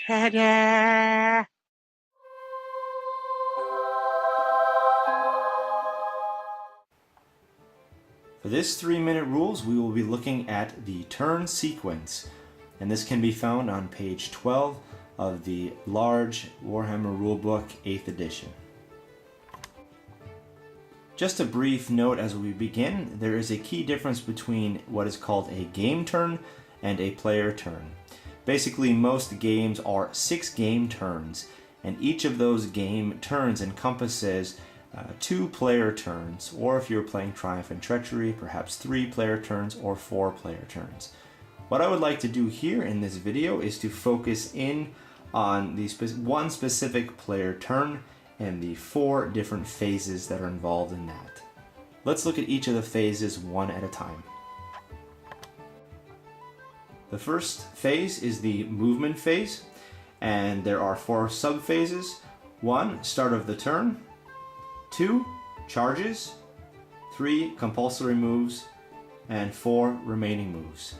Cheide! For this 3-minute rules, we will be looking at the turn sequence, and this can be found on page 12 of the large Warhammer Rulebook 8th edition. Just a brief note as we begin, there is a key difference between what is called a game turn and a player turn. Basically, most games are 6 game turns, and each of those game turns encompasses 2 player turns, or if you're playing Triumph and Treachery, perhaps 3 player turns or 4 player turns. What I would like to do here in this video is to focus in on one specific player turn and the 4 different phases that are involved in that. Let's look at each of the phases one at a time. The first phase is the movement phase, and there are 4 sub-phases. 1, start of the turn. 2, charges. 3, compulsory moves. And 4, remaining moves.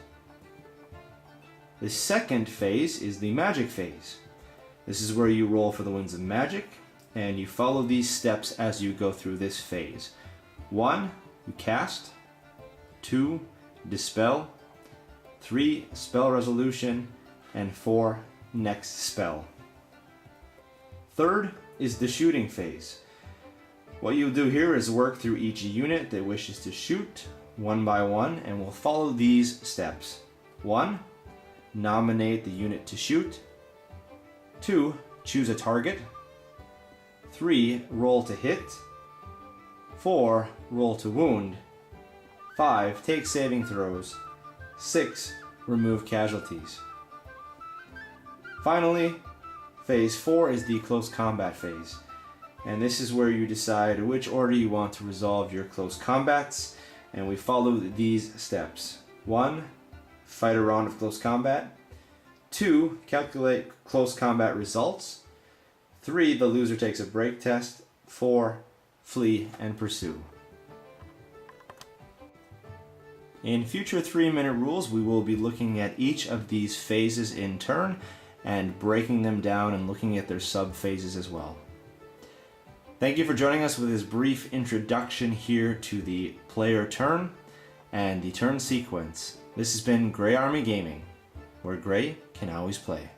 The second phase is the magic phase. This is where you roll for the winds of magic, and you follow these steps as you go through this phase. 1, you cast. 2, dispel. 3, spell resolution. And 4, next spell. Third is the shooting phase. What you'll do here is work through each unit that wishes to shoot one by one, and we'll follow these steps. 1, nominate the unit to shoot. 2, choose a target. 3, roll to hit. 4, roll to wound. 5, take saving throws. 6, remove casualties. Finally, phase 4 is the close combat phase. And this is where you decide which order you want to resolve your close combats, and we follow these steps. 1, fight a round of close combat. 2, calculate close combat results. 3, the loser takes a break test. 4, flee and pursue. In future 3-minute rules, we will be looking at each of these phases in turn and breaking them down and looking at their sub-phases as well. Thank you for joining us with this brief introduction here to the player turn and the turn sequence. This has been Grey Army Gaming, where Grey can always play.